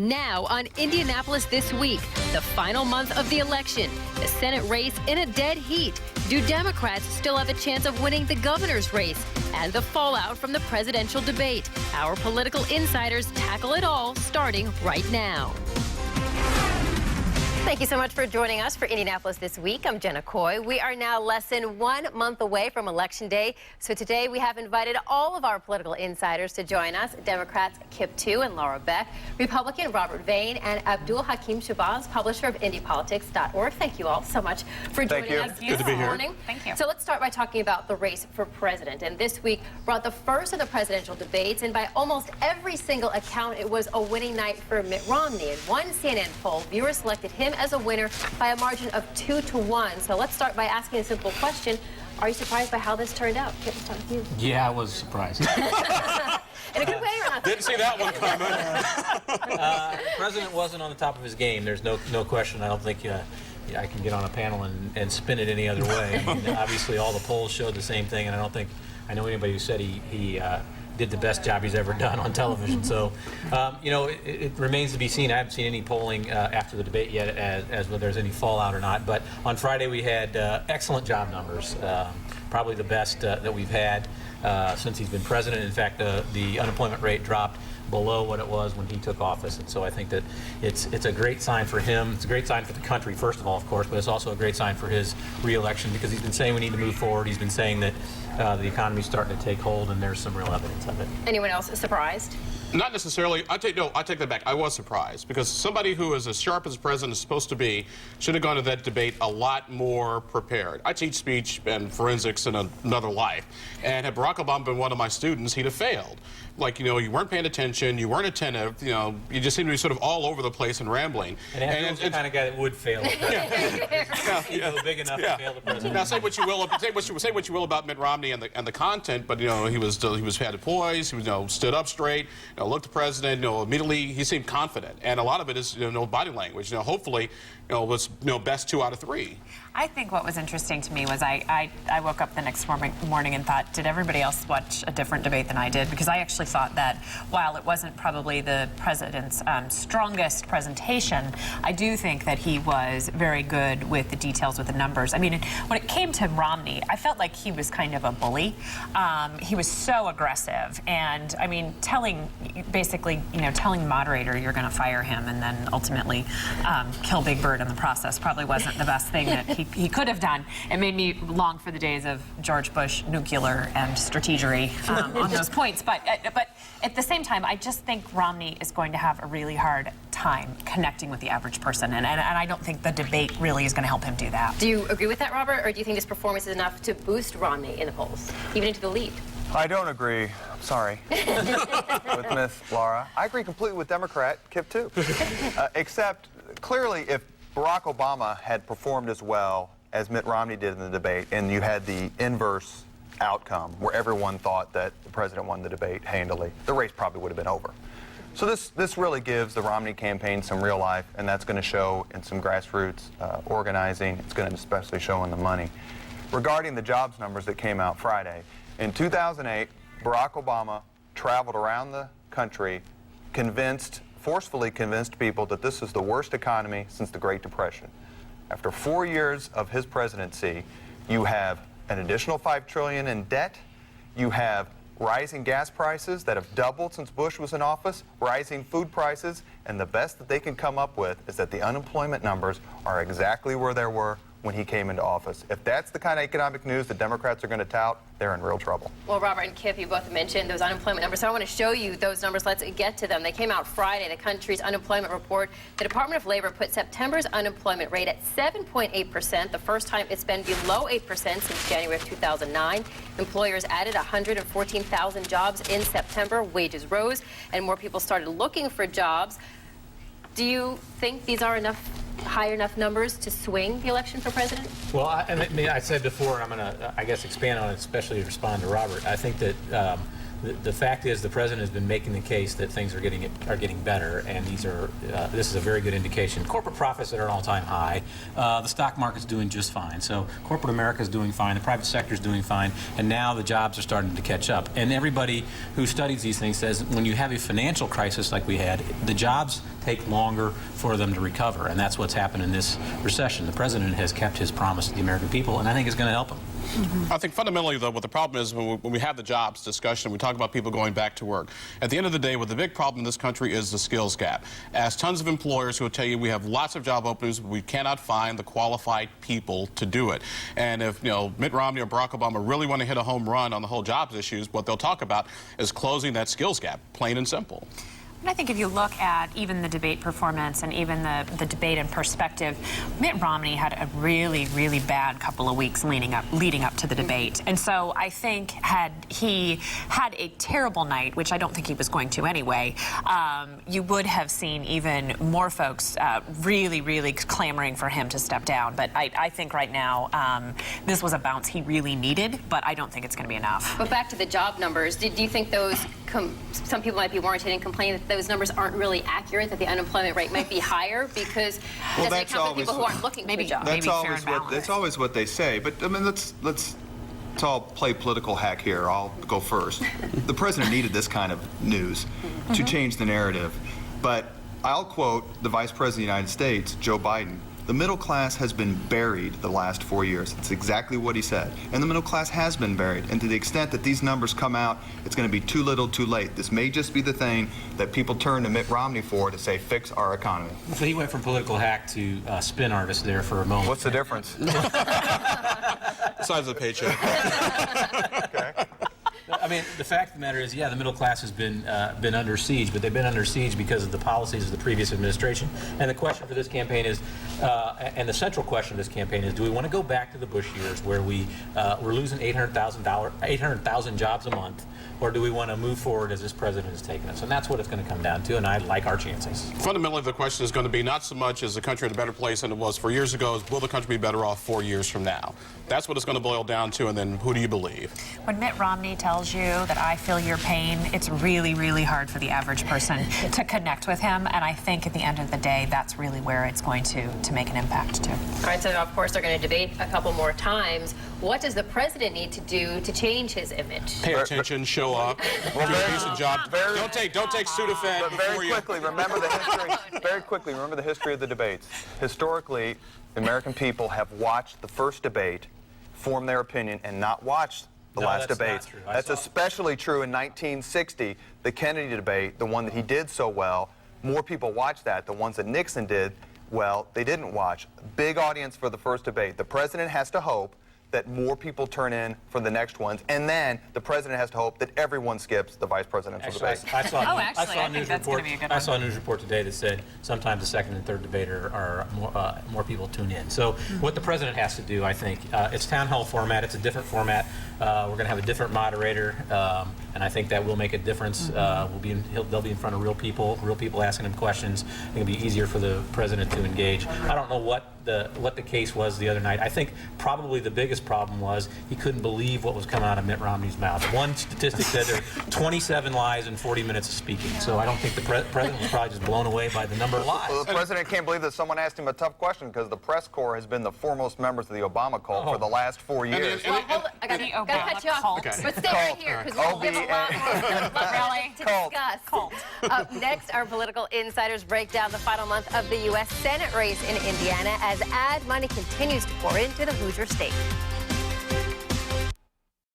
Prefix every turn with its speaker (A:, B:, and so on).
A: Now on Indianapolis This Week, the final month of the election, the Senate race in a dead heat. Do Democrats still have a chance of winning the governor's race? And the fallout from the presidential debate. Our political insiders tackle it all starting right now.
B: Thank you so much for joining us for Indianapolis This Week. I'm Jenna Coy. We are now less than 1 month away from Election Day. So today we have invited all of our political insiders to join us. Democrats Kip Tu and Laura Beck, Republican Robert Vane, and Abdul Hakim Shabazz, publisher of IndyPolitics.org. Thank you all so much for joining us this morning.
C: Thank you.
B: So let's start by talking about the race for president. And this week brought the first of the presidential debates. And by almost every single account, it was a winning night for Mitt Romney. In one CNN poll, viewers selected him as a winner by a margin of 2-1. So let's start by asking a simple question. Are you surprised by how this turned out? Kip, let's start with you.
D: Yeah, I was surprised.
B: In a good way or not?
E: Didn't see that one coming.
D: The president wasn't on the top of his game. There's no question. I don't think I can get on a panel and spin it any other way. I mean, obviously, all the polls showed the same thing, and I don't think I know anybody who said he did the best job he's ever done on television. So, you know, it remains to be seen. I haven't seen any polling after the debate yet as whether there's any fallout or not. But on Friday we had excellent job numbers, probably the best that we've had since he's been president. In fact, the unemployment rate dropped below what it was when he took office, and so I think that it's a great sign for him. It's a great sign for the country, first of all, of course, but it's also a great sign for his re-election because he's been saying we need to move forward. He's been saying that the economy's starting to take hold, and there's some real evidence of it.
B: Anyone else surprised?
E: Not necessarily. I take that back. I was surprised because somebody who is as sharp as the president is supposed to be should have gone to that debate a lot more prepared. I teach speech and forensics in another life, and had Barack Obama been one of my students, he'd have failed. Like, you know, you weren't paying attention, you weren't attentive, you know, you just seemed to be sort of all over the place and rambling.
D: And Abdul's the kind of guy that would fail. He's big enough to fail the president.
E: Now, say what you will about Mitt Romney and the content, but you know, he had poise, he was, stood up straight, looked at the president, immediately he seemed confident, and a lot of it is body language. Hopefully, was best 2 out of 3.
C: I think what was interesting to me was I woke up the next morning and thought, did everybody else watch a different debate than I did? Because I actually thought that while it wasn't probably the president's strongest presentation, I do think that he was very good with the details, with the numbers. I mean, when it came to Romney, I felt like he was kind of a bully. He was so aggressive, and I mean, telling the moderator you're going to fire him and then ultimately kill Big Bird in the process probably wasn't the best thing that he could have done. It made me long for the days of George Bush nuclear and strategery on those points. But at the same time, I just think Romney is going to have a really hard time connecting with the average person, and I don't think the debate really is going to help him do that.
B: Do you agree with that, Robert, or do you think this performance is enough to boost Romney in the polls, even into the lead?
F: I don't agree. I'm sorry. With Miss Laura. I agree completely with Democrat Kip Tu. Except, clearly, if Barack Obama had performed as well as Mitt Romney did in the debate, and you had the inverse outcome where everyone thought that the president won the debate handily, the race probably would have been over. So this really gives the Romney campaign some real life, and that's going to show in some grassroots organizing. It's going to especially show in the money. Regarding the jobs numbers that came out Friday, in 2008, Barack Obama traveled around the country, forcefully convinced people that this is the worst economy since the Great Depression. After 4 years of his presidency, you have an additional $5 trillion in debt. You have rising gas prices that have doubled since Bush was in office, rising food prices, and the best that they can come up with is that the unemployment numbers are exactly where they were when he came into office. If that's the kind of economic news the Democrats are going to tout, they're in real trouble.
B: Well, Robert and Kip, you both mentioned those unemployment numbers, so I want to show you those numbers. Let's get to them. They came out Friday, the country's unemployment report. The Department of Labor put September's unemployment rate at 7.8%, the first time it's been below 8% since January of 2009. Employers added 114,000 jobs in September. Wages rose, and more people started looking for jobs. Do you think these are high enough numbers to swing the election for president?
D: Well, I said before, and I'm going to, I guess, expand on it, especially to respond to Robert. I think that the fact is the president has been making the case that things are getting better, and this is a very good indication. Corporate profits are at an all-time high. The stock market's doing just fine. So corporate America is doing fine. The private sector is doing fine, and now the jobs are starting to catch up. And everybody who studies these things says when you have a financial crisis like we had, the jobs take longer for them to recover, and that's what's happened in this recession. The president has kept his promise to the American people, and I think it's going to help him.
E: I think fundamentally, though, what the problem is when we have the jobs discussion, we talk about people going back to work. At the end of the day, what the big problem in this country is the skills gap. Ask tons of employers who will tell you we have lots of job openings, but we cannot find the qualified people to do it. And if Mitt Romney or Barack Obama really want to hit a home run on the whole jobs issues, what they'll talk about is closing that skills gap, plain and simple.
C: And I think if you look at even the debate performance and even the debate in perspective, Mitt Romney had a really, really bad couple of weeks leading up to the debate. And so I think had he had a terrible night, which I don't think he was going to anyway, you would have seen even more folks really, really clamoring for him to step down. But I think right now this was a bounce he really needed, but I don't think it's going to be enough.
B: But back to the job numbers, do you think those, some people might be warranted in complaining that those numbers aren't really accurate, that the unemployment rate might be higher because
G: well,
B: it doesn't account for people who aren't looking for jobs?
G: That's always what they say. But I mean, let's all play political hack here. I'll go first. The president needed this kind of news to change the narrative. But I'll quote the Vice President of the United States, Joe Biden. The middle class has been buried the last 4 years. It's exactly what he said. And the middle class has been buried. And to the extent that these numbers come out, it's going to be too little, too late. This may just be the thing that people turn to Mitt Romney for to say, fix our economy.
D: So he went from political hack to spin artist there for a moment.
F: What's the difference?
E: Besides the paycheck.
F: Okay.
D: I mean, the fact of the matter is, yeah, the middle class has been under siege, but they've been under siege because of the policies of the previous administration. And the question for this campaign is, and the central question of this campaign is, do we want to go back to the Bush years where we're losing 800,000 jobs a month, or do we want to move forward as this president has taken us? And that's what it's going to come down to, and I like our chances.
E: Fundamentally, the question is going to be not so much is the country in a better place than it was 4 years ago, is will the country be better off 4 years from now? That's what it's going to boil down to, and then who do you believe?
C: When Mitt Romney tells you that I feel your pain, it's really, really hard for the average person to connect with him, and I think at the end of the day, that's really where it's going to make an impact too.
B: All right, so of course they're going to debate a couple more times. What does the president need to do to change his image?
E: Pay attention, show up, do a decent job. Don't take Sudafed.
F: But very quickly, remember the history. Very quickly, remember the history of the debates. Historically, the American people have watched the first debate, form their opinion, and not watched the last debate. That's especially true in 1960, the Kennedy debate, the one that he did so well. More people watched that. The ones that Nixon did well, they didn't watch. Big audience for the first debate. The president has to hope that more people turn in for the next ones, and then the president has to hope that everyone skips the vice presidential debate.
C: I think that's going to be a good one.
D: I saw a news report today that said sometimes the second and third debate are more people tune in. So what the president has to do, I think, it's town hall format. It's a different format. We're going to have a different moderator, and I think that will make a difference. They'll be in front of real people asking him questions. It'll be easier for the president to engage. I don't know what the case was the other night. I think probably the biggest problem was he couldn't believe what was coming out of Mitt Romney's mouth. One statistic said there were 27 lies in 40 minutes of speaking. So I don't think the president was probably just blown away by the number of lies.
F: Well, the president can't believe that someone asked him a tough question because the press corps has been the foremost members of the Obama cult for the last 4 years.
B: Well, hold on. I got to cut you off.
E: Okay.
B: But stay right here because we have a lot more to discuss. Up next, our political insiders break down the final month of the U.S. Senate race in Indiana as ad money continues to pour into the Hoosier state.